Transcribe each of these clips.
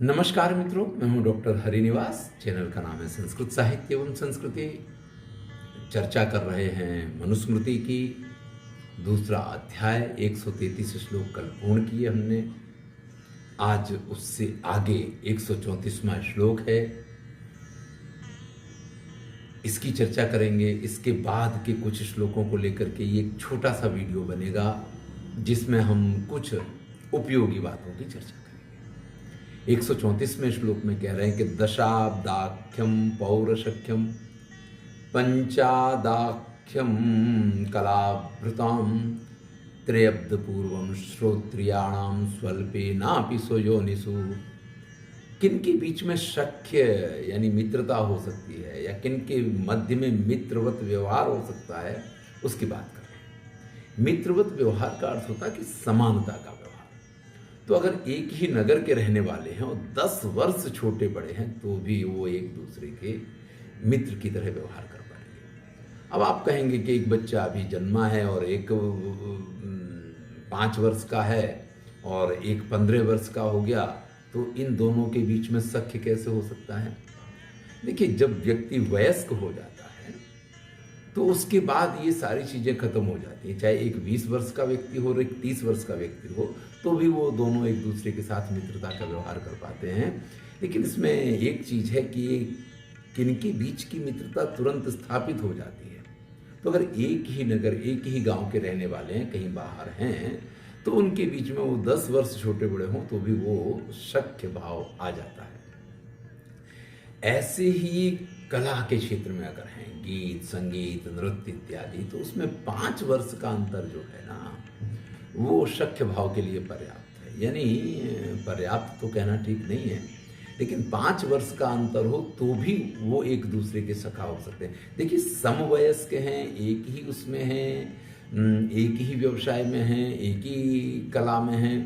नमस्कार मित्रों, मैं हूं डॉक्टर हरिनिवास। चैनल का नाम है संस्कृत साहित्य एवं संस्कृति। चर्चा कर रहे हैं मनुस्मृति की। दूसरा अध्याय 133 श्लोक कल पूर्ण किए हमने। आज उससे आगे 134वां श्लोक है, इसकी चर्चा करेंगे। इसके बाद के कुछ श्लोकों को लेकर के ये एक छोटा सा वीडियो बनेगा जिसमें हम कुछ उपयोगी बातों की चर्चा करेंगे। 134वें श्लोक में कह रहे हैं कि दशाब्दाख्यम पौरशख्यम पंचादाख्यम कलाभृताम त्रयब्द पूर्वम श्रोत्रियाणाम स्वल्पेनापि स्वयोनिषु। किन के बीच में शक्य यानी मित्रता हो सकती है या किन के मध्य में मित्रवत व्यवहार हो सकता है, उसकी बात कर रहे हैं। मित्रवत व्यवहार का अर्थ होता है कि समानता का व्यवहार। तो अगर एक ही नगर के रहने वाले हैं और 10 वर्ष छोटे बड़े हैं तो भी वो एक दूसरे के मित्र की तरह व्यवहार कर पाएंगे। अब आप कहेंगे कि एक बच्चा अभी जन्मा है और एक 5 वर्ष का है और एक 15 वर्ष का हो गया, तो इन दोनों के बीच में सख्य कैसे हो सकता है? देखिए, जब व्यक्ति वयस्क हो जाता है तो उसके बाद ये सारी चीज़ें खत्म हो जाती हैं। चाहे एक 20 वर्ष का व्यक्ति हो और एक 30 वर्ष का व्यक्ति हो, तो भी वो दोनों एक दूसरे के साथ मित्रता का व्यवहार कर पाते हैं। लेकिन इसमें एक चीज़ है कि किनके बीच की मित्रता तुरंत स्थापित हो जाती है। तो अगर एक ही नगर, एक ही गांव के रहने वाले हैं, कहीं बाहर हैं, तो उनके बीच में वो 10 वर्ष छोटे बड़े हों तो भी वो सख्य भाव आ जाता है। ऐसे ही कला के क्षेत्र में अगर हैं, गीत, संगीत, नृत्य इत्यादि, तो उसमें 5 वर्ष का अंतर जो है ना, वो सख्य भाव के लिए पर्याप्त है। यानी पर्याप्त तो कहना ठीक नहीं है, लेकिन 5 वर्ष का अंतर हो तो भी वो एक दूसरे के सखा हो सकते हैं। देखिए, समवयस्क हैं, एक ही उसमें हैं, एक ही व्यवसाय में हैं, एक ही कला में हैं,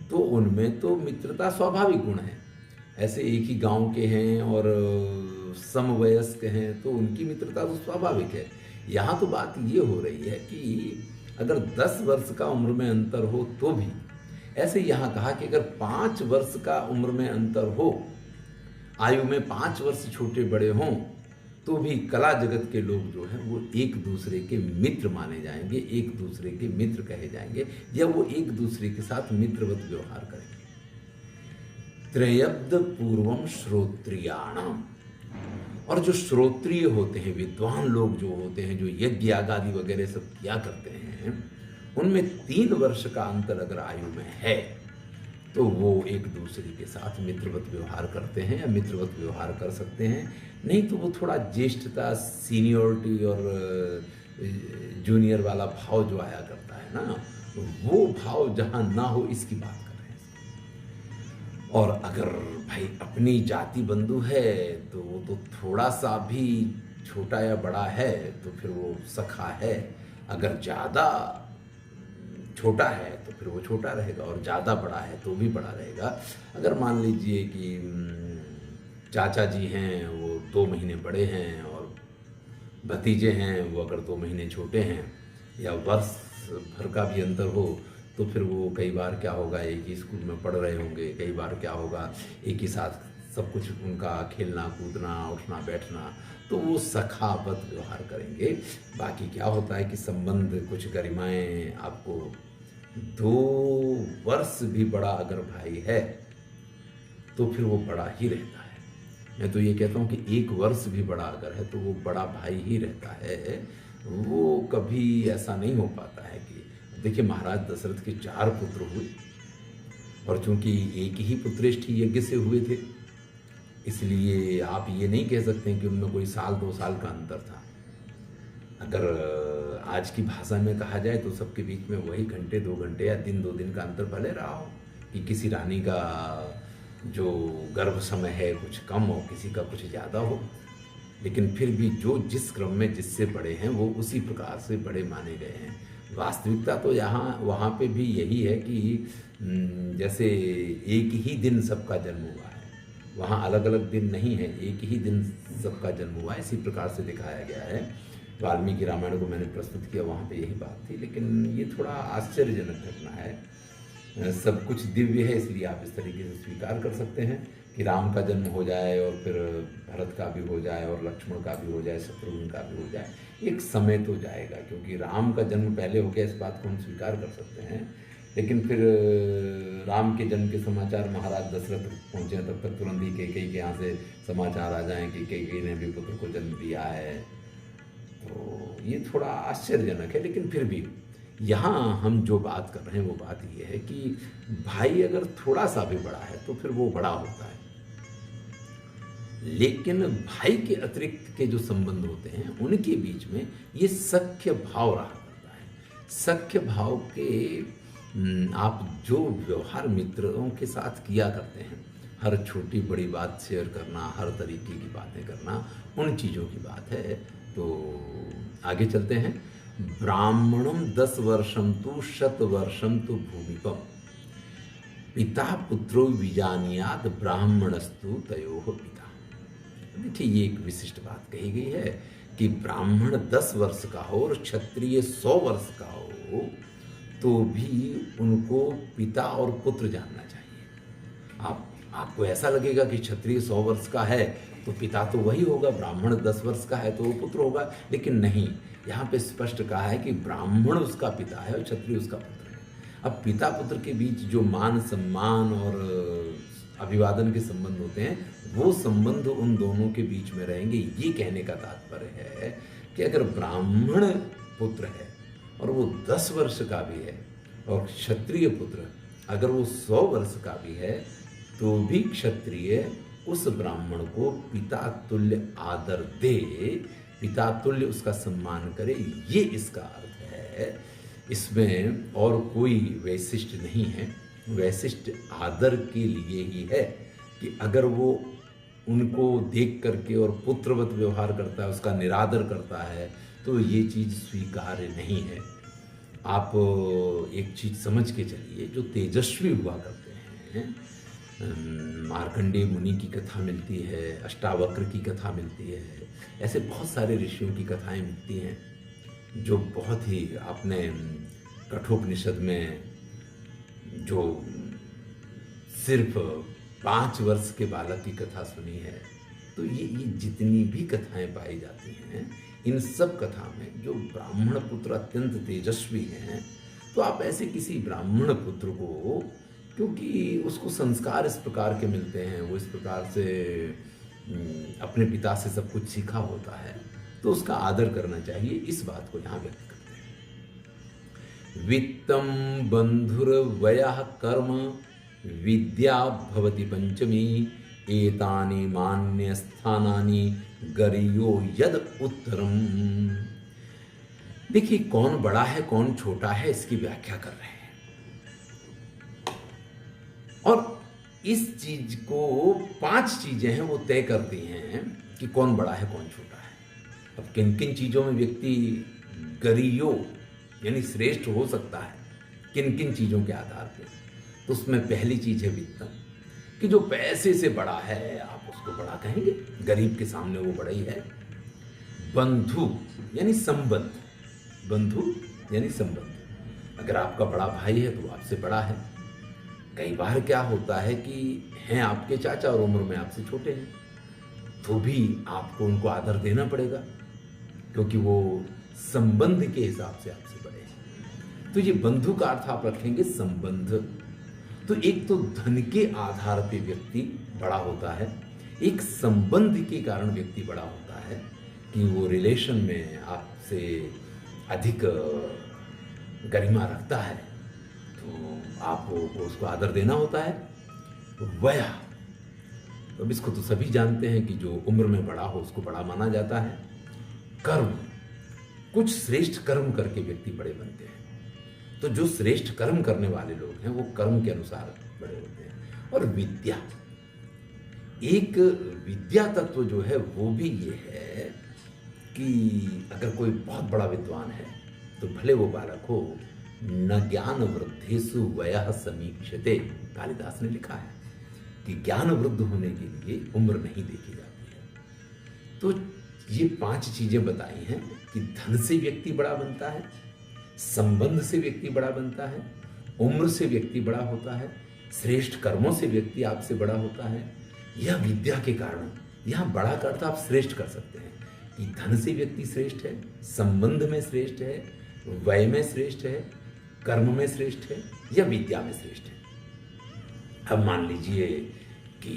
तो उनमें तो मित्रता स्वाभाविक गुण है। ऐसे एक ही गांव के हैं और समवयस्क हैं तो उनकी मित्रता तो स्वाभाविक है। यहाँ तो बात ये हो रही है कि अगर 10 वर्ष का उम्र में अंतर हो तो भी, ऐसे यहाँ कहा कि अगर 5 वर्ष का उम्र में अंतर हो, आयु में 5 वर्ष छोटे बड़े हों, तो भी कला जगत के लोग जो हैं वो एक दूसरे के मित्र माने जाएंगे, एक दूसरे के मित्र कहे जाएंगे, या वो एक दूसरे के साथ मित्रवत व्यवहार करेंगे। त्रयब्द पूर्वम श्रोत्रियाणाम, और जो श्रोत्रिय होते हैं, विद्वान लोग जो होते हैं, जो यज्ञ याग आदि वगैरह सब किया करते हैं, उनमें 3 वर्ष का अंतर अगर आयु में है तो वो एक दूसरे के साथ मित्रवत व्यवहार करते हैं या मित्रवत व्यवहार कर सकते हैं। नहीं तो वो थोड़ा ज्येष्ठता, सीनियोरिटी और जूनियर वाला भाव जो आया करता है ना, वो भाव जहाँ ना हो, इसकी बात कर रहे हैं। और अगर भाई अपनी जाति बंधु है तो वो तो थोड़ा सा भी छोटा या बड़ा है तो फिर वो सखा है। अगर ज़्यादा छोटा है तो फिर वो छोटा रहेगा, और ज़्यादा बड़ा है तो भी बड़ा रहेगा। अगर मान लीजिए कि चाचा जी हैं, वो 2 महीने बड़े हैं, और भतीजे हैं वो अगर 2 महीने छोटे हैं, या वर्ष भर का भी अंतर हो, तो फिर वो कई बार क्या होगा, एक ही स्कूल में पढ़ रहे होंगे, कई बार क्या होगा एक ही साथ सब कुछ उनका खेलना कूदना उठना बैठना, तो वो सखावत व्यवहार करेंगे। बाकी क्या होता है कि संबंध कुछ गरिमाएं, आपको 2 वर्ष भी बड़ा अगर भाई है तो फिर वो बड़ा ही रहता है। मैं तो ये कहता हूँ कि 1 वर्ष भी बड़ा अगर है तो वो बड़ा भाई ही रहता है। वो कभी ऐसा नहीं हो पाता है कि, देखिए, महाराज दशरथ के 4 पुत्र हुए, और चूंकि एक ही पुत्रेष्ठ यज्ञ से हुए थे, इसलिए आप ये नहीं कह सकते कि उनमें कोई 1-2 साल का अंतर था। अगर आज की भाषा में कहा जाए तो सबके बीच में वही घंटे 2 घंटे या दिन 2 दिन का अंतर भले रहा हो, कि किसी रानी का जो गर्भ समय है कुछ कम हो, किसी का कुछ ज़्यादा हो, लेकिन फिर भी जो जिस क्रम में जिससे बड़े हैं वो उसी प्रकार से बड़े माने गए हैं। वास्तविकता तो यहाँ वहाँ पे भी यही है कि जैसे एक ही दिन सबका जन्म हुआ है, वहाँ अलग अलग दिन नहीं है, एक ही दिन सबका जन्म हुआ है, इसी प्रकार से दिखाया गया है। वाल्मीकि रामायण को मैंने प्रस्तुत किया, वहाँ पे यही बात थी। लेकिन ये थोड़ा आश्चर्यजनक घटना है सब कुछ दिव्य है, इसलिए आप इस तरीके से स्वीकार कर सकते हैं कि राम का जन्म हो जाए और फिर भरत का भी हो जाए और लक्ष्मण का भी हो जाए, शत्रुघ्न का भी हो जाए। एक समय तो जाएगा, क्योंकि राम का जन्म पहले हो गया, इस बात को हम स्वीकार कर सकते हैं। लेकिन फिर राम के जन्म के समाचार महाराज दशरथ पहुँचे, तब तक तुरंत ही कैकेयी के यहाँ से समाचार आ जाएं कि कैकेयी ने भी पुत्र को जन्म दिया है। तो ये थोड़ा आश्चर्यजनक है, लेकिन फिर भी यहाँ हम जो बात कर रहे हैं वो बात ये है कि भाई अगर थोड़ा सा भी बड़ा है तो फिर वो बड़ा होता है। लेकिन भाई के अतिरिक्त के जो संबंध होते हैं उनके बीच में ये सख्य भाव रहा करता है। सख्य भाव के आप जो व्यवहार मित्रों के साथ किया करते हैं, हर छोटी बड़ी बात शेयर करना, हर तरीके की बातें करना, उन चीज़ों की बात है। तो आगे चलते हैं। ब्राह्मणम 10 वर्षम तु 100 वर्षम तु भूमिपम पिता पुत्रो विजानियात ब्राह्मणस्तु तयोः पिता। देखिए, ये एक विशिष्ट बात कही गई है कि ब्राह्मण 10 वर्ष का हो और क्षत्रिय 100 वर्ष का हो तो भी उनको पिता और पुत्र जानना चाहिए। आपको ऐसा लगेगा कि क्षत्रिय 100 वर्ष का है तो पिता तो वही होगा, ब्राह्मण 10 वर्ष का है तो वो पुत्र होगा, लेकिन नहीं, यहाँ पे स्पष्ट कहा है कि ब्राह्मण उसका पिता है और क्षत्रिय उसका पुत्र है। अब पिता पुत्र के बीच जो मान सम्मान और अभिवादन के संबंध होते हैं, वो संबंध उन दोनों के बीच में रहेंगे। ये कहने का तात्पर्य है कि अगर ब्राह्मण पुत्र है और वो 10 वर्ष का भी है और क्षत्रिय पुत्र अगर वो 100 वर्ष का भी है तो भी क्षत्रिय उस ब्राह्मण को पिता तुल्य आदर दे, पिता तुल्य उसका सम्मान करे। ये इसका अर्थ है। इसमें और कोई वैशिष्ट नहीं है। वैशिष्ट आदर के लिए ही है कि अगर वो उनको देख करके और पुत्रवत व्यवहार करता है, उसका निरादर करता है, तो ये चीज़ स्वीकार्य नहीं है। आप एक चीज़ समझ के चलिए, जो तेजस्वी हुआ करते हैं, मार्कंडेय मुनि की कथा मिलती है, अष्टावक्र की कथा मिलती है, ऐसे बहुत सारे ऋषियों की कथाएं मिलती हैं जो बहुत ही, आपने कठोपनिषद में जो सिर्फ 5 वर्ष के बालक की कथा सुनी है, तो ये जितनी भी कथाएं पाई जाती हैं, इन सब कथा में जो ब्राह्मण पुत्र अत्यंत तेजस्वी हैं, तो आप ऐसे किसी ब्राह्मण पुत्र को, क्योंकि उसको संस्कार इस प्रकार के मिलते हैं, वो इस प्रकार से अपने पिता से सब कुछ सीखा होता है, तो उसका आदर करना चाहिए। इस बात को यहाँ व्यक्त करते हैं। वित्तम बंधुर्वयः कर्म विद्या भवति पंचमी एतानि मान्य स्थानानि गरियो यद उत्तरम। देखिए, कौन बड़ा है कौन छोटा है इसकी व्याख्या कर रहे हैं, और इस चीज को 5 चीजें हैं वो तय करती हैं कि कौन बड़ा है कौन छोटा है। अब किन किन चीजों में व्यक्ति गरियो यानी श्रेष्ठ हो सकता है, किन किन चीजों के आधार पर, तो उसमें पहली चीज है वित्तम, कि जो पैसे से बड़ा है आप उसको बड़ा कहेंगे, गरीब के सामने वो बड़ा ही है। बंधु यानी संबंध, बंधु यानी संबंध, अगर आपका बड़ा भाई है तो आपसे बड़ा है। कई बार क्या होता है कि हैं आपके चाचा और उम्र में आपसे छोटे हैं, तो भी आपको उनको आदर देना पड़ेगा, क्योंकि वो संबंध के हिसाब से आपसे बड़े हैं। तो ये बंधु का अर्थ आप रखेंगे संबंध। तो एक तो धन के आधार पे व्यक्ति बड़ा होता है, एक संबंध के कारण व्यक्ति बड़ा होता है कि वो रिलेशन में आपसे अधिक गरिमा रखता है, तो आपको उसको आदर देना होता है। वया, तो अब इसको तो सभी जानते हैं कि जो उम्र में बड़ा हो उसको बड़ा माना जाता है। कर्म, कुछ श्रेष्ठ कर्म करके व्यक्ति बड़े बनते हैं, तो जो श्रेष्ठ कर्म करने वाले लोग हैं वो कर्म के अनुसार बड़े होते हैं। और विद्या, एक विद्या तत्व जो है वो भी ये है कि अगर कोई बहुत बड़ा विद्वान है तो भले वो बालक हो, न ज्ञान वृद्धेषु वयः समीक्षते, कालिदास ने लिखा है कि ज्ञान वृद्ध होने के लिए उम्र नहीं देखी जाती है। तो ये 5 चीजें बताई हैं कि धन से व्यक्ति बड़ा बनता है, संबंध से व्यक्ति बड़ा बनता है, उम्र से व्यक्ति बड़ा होता है, श्रेष्ठ कर्मों से व्यक्ति आपसे बड़ा होता है, यह विद्या के कारण। यहाँ बड़ा का अर्थ आप श्रेष्ठ कर सकते हैं कि धन से व्यक्ति श्रेष्ठ है, संबंध में श्रेष्ठ है, वय में श्रेष्ठ है, कर्म में श्रेष्ठ है या विद्या में श्रेष्ठ है। अब मान लीजिए कि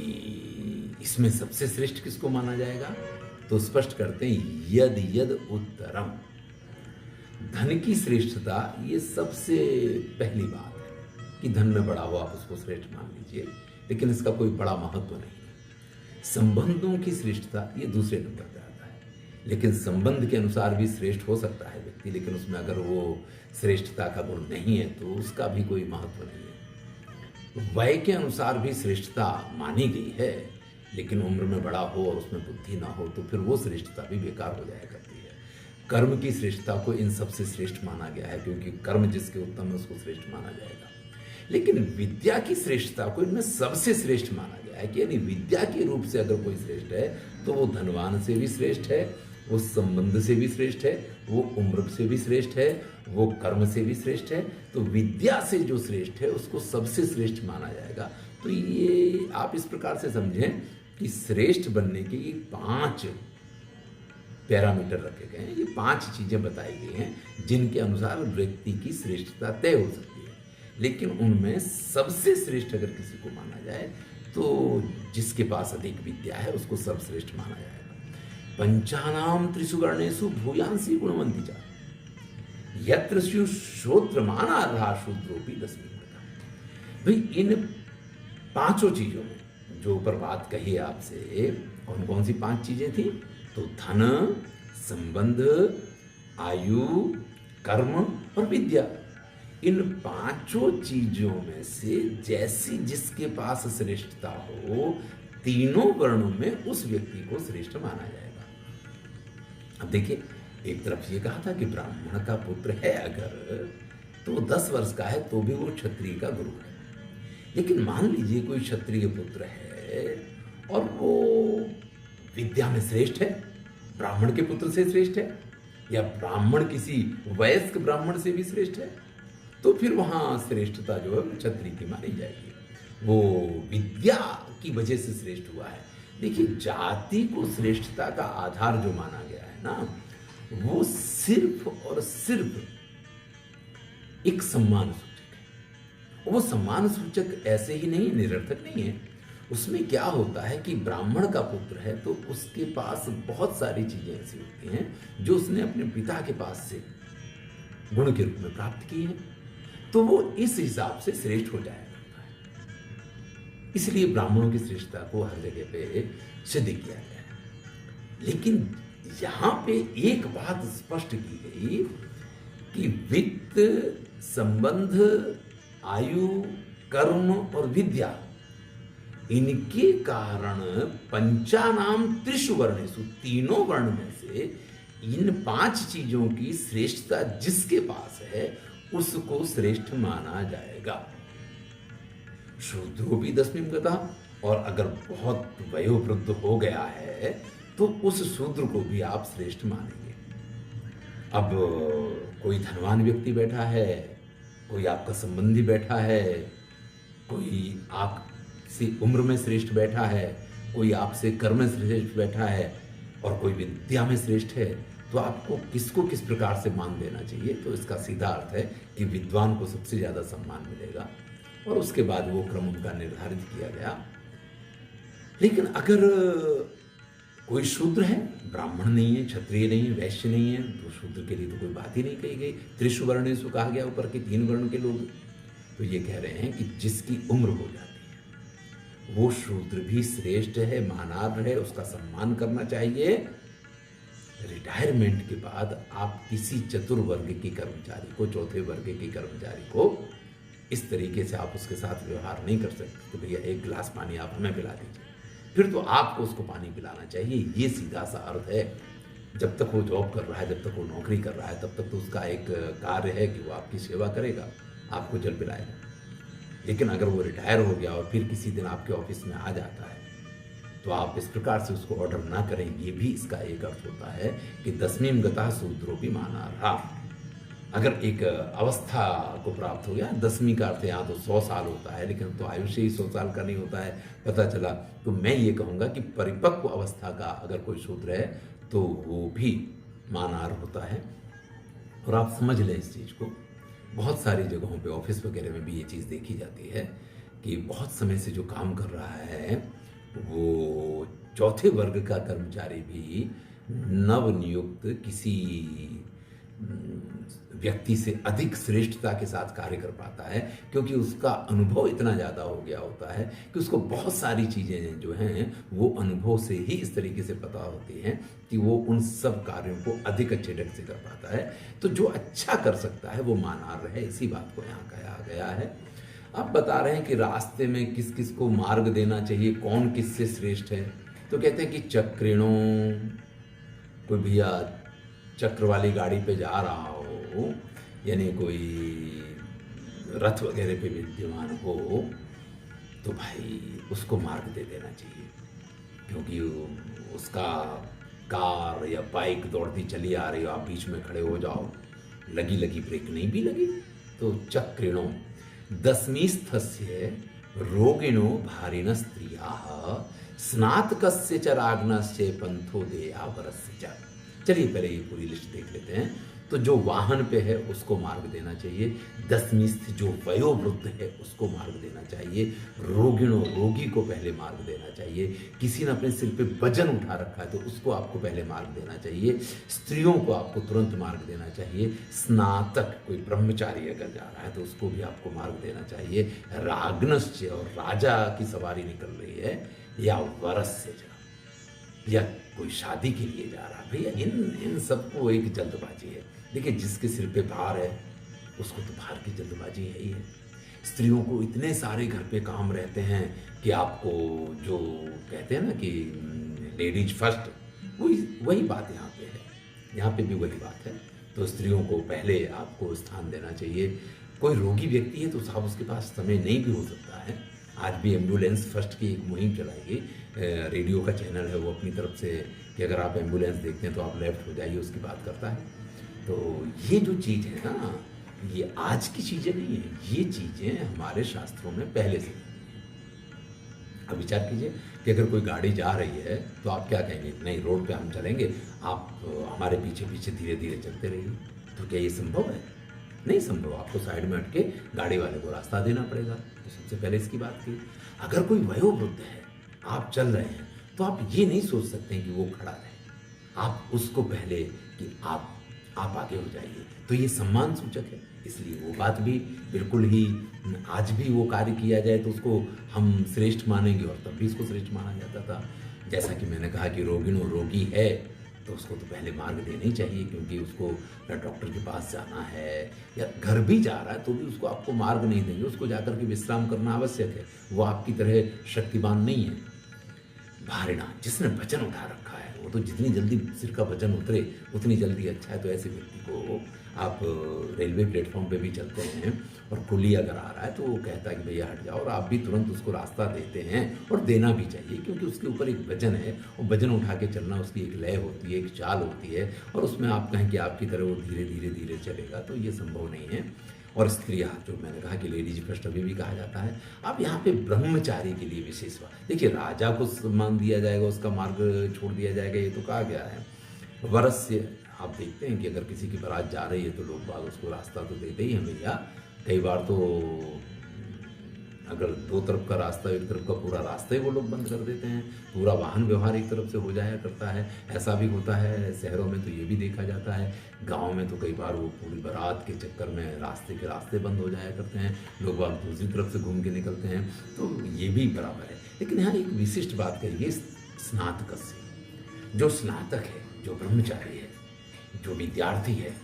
इसमें सबसे श्रेष्ठ किसको माना जाएगा, तो स्पष्ट करते हैं यद यद उत्तरम। धन की श्रेष्ठता ये सबसे पहली बात है कि धन में बड़ा हो आप उसको श्रेष्ठ मान लीजिए, लेकिन इसका कोई बड़ा महत्व नहीं है। संबंधों की श्रेष्ठता ये दूसरे नंबर पे आता है, लेकिन संबंध के अनुसार भी श्रेष्ठ हो सकता है व्यक्ति, लेकिन उसमें अगर वो श्रेष्ठता का गुण नहीं है तो उसका भी कोई महत्व नहीं है। वय के अनुसार भी श्रेष्ठता मानी गई है, लेकिन उम्र में बड़ा हो और उसमें बुद्धि ना हो तो फिर वो श्रेष्ठता भी बेकार हो जाया करती है। कर्म की श्रेष्ठता को इन सबसे श्रेष्ठ माना गया है, क्योंकि कर्म जिसके उत्तम है उसको श्रेष्ठ माना जाएगा। लेकिन विद्या की श्रेष्ठता को इनमें सबसे श्रेष्ठ माना गया है कि यानी विद्या के रूप से अगर कोई श्रेष्ठ है तो वो धनवान से भी श्रेष्ठ है, वो संबंध से भी श्रेष्ठ है, वो उम्र से भी श्रेष्ठ है, वो कर्म से भी श्रेष्ठ है। तो विद्या से जो श्रेष्ठ है उसको सबसे श्रेष्ठ माना जाएगा। तो ये आप इस प्रकार से समझें कि श्रेष्ठ बनने के ये 5 पैरामीटर रखे गए हैं, ये 5 चीजें बताई गई हैं जिनके अनुसार व्यक्ति की श्रेष्ठता तय हो सकती है। लेकिन उनमें सबसे श्रेष्ठ अगर किसी को माना जाए तो जिसके पास अधिक विद्या है उसको सर्वश्रेष्ठ माना जाएगा। पंचानाम त्रिसुवर्णेषु भूयांसी गुणवंती च यत्र स्यु श्रोत्रमाना रहा शूद्रोपि दस्मी। भाई इन 5 चीजों में जो ऊपर बात कही आपसे, कौन कौन सी 5 चीजें थी, तो धन, संबंध, आयु, कर्म और विद्या। इन 5 चीजों में से जैसी जिसके पास श्रेष्ठता हो, तीनों वर्णों में उस व्यक्ति को श्रेष्ठ माना जाएगा। अब देखिए, एक तरफ ये कहा था कि ब्राह्मण का पुत्र है अगर तो वो 10 वर्ष का है तो भी वो क्षत्रिय का गुरु है। लेकिन मान लीजिए कोई क्षत्रिय पुत्र है और वो विद्या में श्रेष्ठ है, ब्राह्मण के पुत्र से श्रेष्ठ है, या ब्राह्मण किसी वयस्क ब्राह्मण से भी श्रेष्ठ है, तो फिर वहां श्रेष्ठता जो है क्षत्रिय की मानी जाएगी। वो विद्या की वजह से श्रेष्ठ हुआ है। देखिए, जाति को श्रेष्ठता का आधार जो माना गया है ना, वो सिर्फ और सिर्फ एक सम्मान सूचक है। वो सम्मान सूचक ऐसे ही नहीं, निरर्थक नहीं है। उसमें क्या होता है कि ब्राह्मण का पुत्र है तो उसके पास बहुत सारी चीजें ऐसी होती हैं जो उसने अपने पिता के पास से गुण के रूप में प्राप्त की है, तो वो इस हिसाब से श्रेष्ठ हो जाया करता है। इसलिए ब्राह्मणों की श्रेष्ठता को हर जगह पे सिद्ध किया गया है। लेकिन यहां पे एक बात स्पष्ट की गई कि वित्त, संबंध, आयु, कर्म और विद्या, इनके कारण पंचानाम त्रिषु वर्णेषु, तीनों वर्ण में से इन 5 चीजों की श्रेष्ठता जिसके पास है उसको श्रेष्ठ माना जाएगा। शूद्रो भी 10वीं गता, और अगर बहुत वयोवृद्ध हो गया है तो उस शूद्र को भी आप श्रेष्ठ मानेंगे। अब कोई धनवान व्यक्ति बैठा है, कोई आपका संबंधी बैठा है, कोई आपसे उम्र में श्रेष्ठ बैठा है, कोई आपसे कर्म में श्रेष्ठ बैठा है और कोई विद्या में श्रेष्ठ है, तो आपको किसको किस प्रकार से मान देना चाहिए? तो इसका सीधा अर्थ है कि विद्वान को सबसे ज्यादा सम्मान मिलेगा और उसके बाद वो क्रम उनका निर्धारित किया गया। लेकिन अगर कोई शूद्र है, ब्राह्मण नहीं है, क्षत्रिय नहीं है, वैश्य नहीं है, तो शूद्र के लिए तो कोई बात ही नहीं कही गई। त्रिषु वर्णेषु कहा गया, ऊपर के 3 वर्ण के लोग। तो ये कह रहे हैं कि जिसकी उम्र हो जाती है वो शूद्र भी श्रेष्ठ है, मानार्ह है, उसका सम्मान करना चाहिए। रिटायरमेंट के बाद आप किसी चतुर्वर्ग के कर्मचारी को, चौथे वर्ग के कर्मचारी को इस तरीके से आप उसके साथ व्यवहार नहीं कर सकते। तो भैया 1 गिलास पानी आप हमें पिला दीजिए, फिर तो आपको उसको पानी पिलाना चाहिए। ये सीधा सा अर्थ है। जब तक वो जॉब कर रहा है, जब तक वो नौकरी कर रहा है, तब तक तो उसका एक कार्य है कि वो आपकी सेवा करेगा, आपको जल पिलाएगा। लेकिन अगर वो रिटायर हो गया और फिर किसी दिन आपके ऑफिस में आ जाता है तो आप इस प्रकार से उसको ऑर्डर ना करें। ये भी इसका एक अर्थ होता है कि 10वीं गता शूद्रो भी मानार्हा। अगर एक अवस्था को प्राप्त हो गया, 10वीं का अर्थ यहाँ तो 100 साल होता है, लेकिन तो आयुष्य ही 100 साल का नहीं होता है, पता चला। तो मैं ये कहूँगा कि परिपक्व अवस्था का अगर कोई सूत्र है तो वो भी मानार्ह होता है। और आप समझ लें इस चीज़ को, बहुत सारी जगहों पे ऑफिस वगैरह में भी ये चीज़ देखी जाती है कि बहुत समय से जो काम कर रहा है वो चौथे वर्ग का कर्मचारी भी नवनियुक्त किसी व्यक्ति से अधिक श्रेष्ठता के साथ कार्य कर पाता है, क्योंकि उसका अनुभव इतना ज़्यादा हो गया होता है कि उसको बहुत सारी चीज़ें जो हैं वो अनुभव से ही इस तरीके से पता होती हैं कि वो उन सब कार्यों को अधिक अच्छे ढंग से कर पाता है। तो जो अच्छा कर सकता है वो मानार्ह है, इसी बात को यहाँ कहा गया है। अब बता रहे हैं कि रास्ते में किस किस को मार्ग देना चाहिए, कौन किससे श्रेष्ठ है। तो कहते हैं कि चक्रिणों, कोई भैया चक्र वाली गाड़ी पे जा रहा हो, यानी कोई रथ वगैरह पे विद्यमान हो, तो भाई उसको मार्ग दे देना चाहिए, क्योंकि उसका कार या बाइक दौड़ती चली आ रही हो, आप बीच में खड़े हो जाओ, लगी लगी ब्रेक नहीं भी लगी तो चक्रिणों। 10वीं स्थस्य रोगिणो भारिण स्त्रियाः स्नातकस्य च राग्नस्य पंथो देया वरस्य च। चलिए पहले ये पूरी लिस्ट देख लेते हैं। तो जो वाहन पे है उसको मार्ग देना चाहिए, 10वीं स्थिति जो वयोवृद्ध है उसको मार्ग देना चाहिए, रोगिणों रोगी को पहले मार्ग देना चाहिए, किसी ने अपने सिर पे वजन उठा रखा है तो उसको आपको पहले मार्ग देना चाहिए, स्त्रियों को आपको तुरंत मार्ग देना चाहिए, स्नातक कोई ब्रह्मचारी अगर जा रहा है तो उसको भी आपको मार्ग देना चाहिए, राग्नस्य और राजा की सवारी निकल रही है, या वरस्य या कोई शादी के लिए जा रहा है, भैया इन सबको एक जल्दबाजी है। देखिए जिसके सिर पे भार है उसको तो भार की जल्दबाजी है ही है। स्त्रियों को इतने सारे घर पे काम रहते हैं कि आपको जो कहते हैं ना कि लेडीज फर्स्ट, वही बात यहाँ पे है, यहाँ पे भी वही बात है। तो स्त्रियों को पहले आपको स्थान देना चाहिए। कोई रोगी व्यक्ति है तो साहब उसके पास समय नहीं भी हो सकता है। आज भी एम्बुलेंस फर्स्ट की एक मुहिम चलाई गई, रेडियो का चैनल है वो अपनी तरफ से कि अगर आप एम्बुलेंस देखते हैं तो आप लेफ्ट हो जाइए, उसकी बात करता है। तो ये जो चीज़ है ना, ये आज की चीज़ें नहीं है, ये चीज़ें हमारे शास्त्रों में पहले से। अब विचार कीजिए कि अगर कोई गाड़ी जा रही है तो आप क्या कहेंगे, नहीं रोड पे हम चलेंगे, आप हमारे पीछे पीछे धीरे धीरे चलते रहिए। तो क्या ये संभव है? नहीं संभव। आपको साइड में हट के गाड़ी वाले को रास्ता देना पड़ेगा। तो सबसे पहले इसकी बात की। अगर कोई वयोवृद्ध है, आप चल रहे हैं, तो आप ये नहीं सोच सकते हैं कि वो खड़ा रहे, आप उसको पहले कि आप आगे हो जाइए। तो ये सम्मान सूचक है, इसलिए वो बात भी बिल्कुल ही आज भी वो कार्य किया जाए तो उसको हम श्रेष्ठ मानेंगे, और तब भी इसको श्रेष्ठ माना जाता था। जैसा कि मैंने कहा कि रोगिणों रोगी है तो उसको तो पहले मार्ग देना ही चाहिए, क्योंकि उसको डॉक्टर के पास जाना है या घर भी जा रहा है तो भी उसको आपको मार्ग नहीं देंगे, उसको जाकर के विश्राम करना आवश्यक है। वो आपकी तरह शक्तिवान नहीं है। भारिणा, जिसने वजन उठा रखा है, वो तो जितनी जल्दी सिर का वजन उतरे उतनी जल्दी अच्छा है। तो ऐसे व्यक्ति को आप रेलवे प्लेटफॉर्म पे भी चलते हैं और कुली अगर आ रहा है तो वो कहता है कि भैया हट जाओ, और आप भी तुरंत उसको रास्ता देते हैं, और देना भी चाहिए, क्योंकि उसके ऊपर एक वजन है, और वजन उठा के चलना उसकी एक लय होती है, एक चाल होती है, और उसमें आप कहें कि आपकी तरह वो धीरे धीरे धीरे चलेगा तो ये संभव नहीं है। और स्त्रियाँ, जो मैंने कहा कि लेडीज फर्स्ट अभी भी कहा जाता है। अब यहाँ पे ब्रह्मचारी के लिए विशेष बात, देखिए राजा को सम्मान दिया जाएगा, उसका मार्ग छोड़ दिया जाएगा, ये तो कहा गया है। वरस्य, आप देखते हैं कि अगर किसी की बारात जा रही है तो लोग बाग उसको रास्ता तो देते ही हैं भैया। कई बार तो अगर दो तरफ का रास्ता, एक तरफ का पूरा रास्ता ही वो लोग बंद कर देते हैं, पूरा वाहन व्यवहार एक तरफ से हो जाया करता है। ऐसा भी होता है शहरों में, तो ये भी देखा जाता है। गांव में तो कई बार वो पूरी बारात के चक्कर में रास्ते के रास्ते बंद हो जाया करते हैं, लोग बाग दूसरी तरफ से घूम के निकलते हैं, तो ये भी बराबर है। लेकिन यहाँ एक विशिष्ट बात करिए, स्नातक से, जो स्नातक है, जो ब्रह्मचारी है, जो विद्यार्थी है,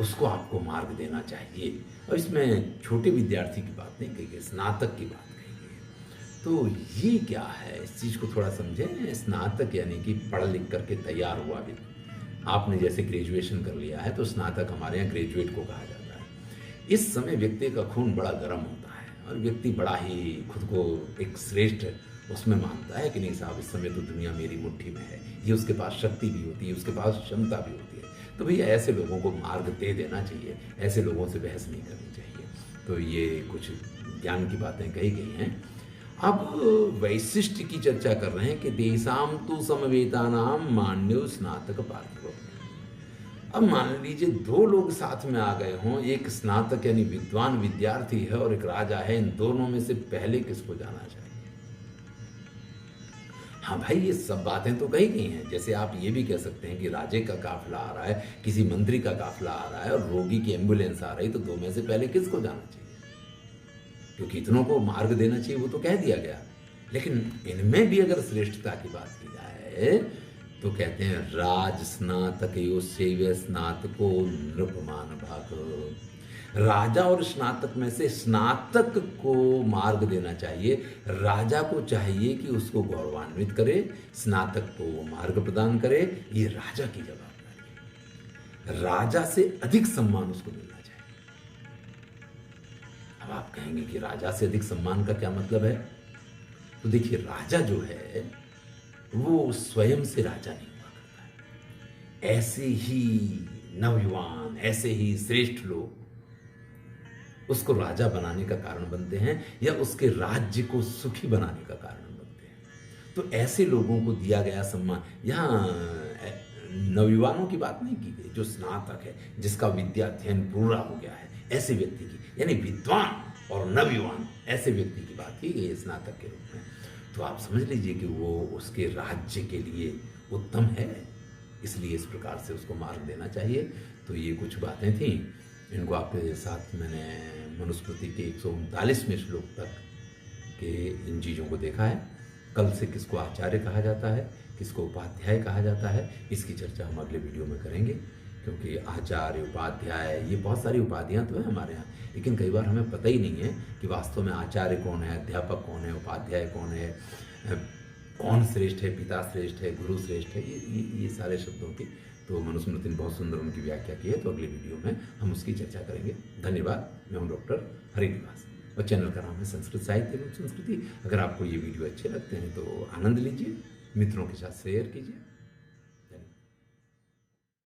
उसको आपको मार्ग देना चाहिए। और इसमें छोटे विद्यार्थी की बात नहीं कही गई, स्नातक की बात कही गई। तो ये क्या है, इस चीज़ को थोड़ा समझें। स्नातक यानी कि पढ़ लिख करके तैयार हुआ भी। आपने जैसे ग्रेजुएशन कर लिया है तो स्नातक हमारे यहाँ ग्रेजुएट को कहा जाता है। इस समय व्यक्ति का खून बड़ा गर्म होता है और व्यक्ति बड़ा ही खुद को एक श्रेष्ठ उसमें मानता है कि नहीं साहब इस समय तो दुनिया मेरी मुट्ठी में है, ये उसके पास शक्ति भी होती है, उसके पास क्षमता भी होती है, तो भैया ऐसे लोगों को मार्ग दे देना चाहिए, ऐसे लोगों से बहस नहीं करनी चाहिए। तो ये कुछ ज्ञान की बातें कही गई हैं। अब वैशिष्ट की चर्चा कर रहे हैं कि देशाम तु समवेतानाम मान्यो स्नातक पार्थिव। अब मान लीजिए दो लोग साथ में आ गए हों, एक स्नातक यानी विद्वान विद्यार्थी है और एक राजा है, इन दोनों में से पहले किसको जाना चाहिए? हाँ भाई, ये सब बातें तो कही गई हैं। जैसे आप ये भी कह सकते हैं कि राजे का काफिला आ रहा है, किसी मंत्री का काफिला आ रहा है और रोगी की एम्बुलेंस आ रही, तो दो में से पहले किसको जाना चाहिए? क्योंकि इतनों को मार्ग देना चाहिए वो तो कह दिया गया, लेकिन इनमें भी अगर श्रेष्ठता की बात की जाए तो कहते हैं राज स्नातक यो सेव्य स्नातको नृपमान भाग। राजा और स्नातक में से स्नातक को मार्ग देना चाहिए, राजा को चाहिए कि उसको गौरवान्वित करे, स्नातक को वो मार्ग प्रदान करे, ये राजा की जवाबदारी है। राजा से अधिक सम्मान उसको मिलना चाहिए। अब आप कहेंगे कि राजा से अधिक सम्मान का क्या मतलब है? तो देखिए, राजा जो है वो स्वयं से राजा नहीं हुआ करता है। ऐसे ही नवयुवान, ऐसे ही श्रेष्ठ लोग उसको राजा बनाने का कारण बनते हैं या उसके राज्य को सुखी बनाने का कारण बनते हैं। तो ऐसे लोगों को दिया गया सम्मान, यहाँ नवयुवानों की बात नहीं की गई, जो स्नातक है, जिसका विद्याध्ययन पूरा हो गया है, ऐसे व्यक्ति की, यानी विद्वान और नवयुवान ऐसे व्यक्ति की बात की गई स्नातक के रूप में। तो आप समझ लीजिए कि वो उसके राज्य के लिए उत्तम है, इसलिए इस प्रकार से उसको मार्ग देना चाहिए। तो ये कुछ बातें थीं, इनको आपके साथ मैंने मनुस्मृति के 139वें श्लोक तक के इन चीज़ों को देखा है। कल से किसको आचार्य कहा जाता है, किसको उपाध्याय कहा जाता है, इसकी चर्चा हम अगले वीडियो में करेंगे। क्योंकि आचार्य, उपाध्याय, ये बहुत सारी उपाधियाँ तो हैं हमारे यहाँ, लेकिन कई बार हमें पता ही नहीं है कि वास्तव में आचार्य कौन है, अध्यापक कौन है, उपाध्याय कौन है, कौन श्रेष्ठ है, पिता श्रेष्ठ है, गुरु श्रेष्ठ है, ये सारे शब्दों की तो मनुस्मृति ने बहुत सुंदर उनकी व्याख्या की है। तो अगले वीडियो में हम उसकी चर्चा करेंगे। धन्यवाद। मैं हूँ डॉक्टर हरिनिवास और चैनल का नाम है संस्कृत साहित्य एवं संस्कृति। अगर आपको ये वीडियो अच्छे लगते हैं तो आनंद लीजिए, मित्रों के साथ शेयर कीजिए।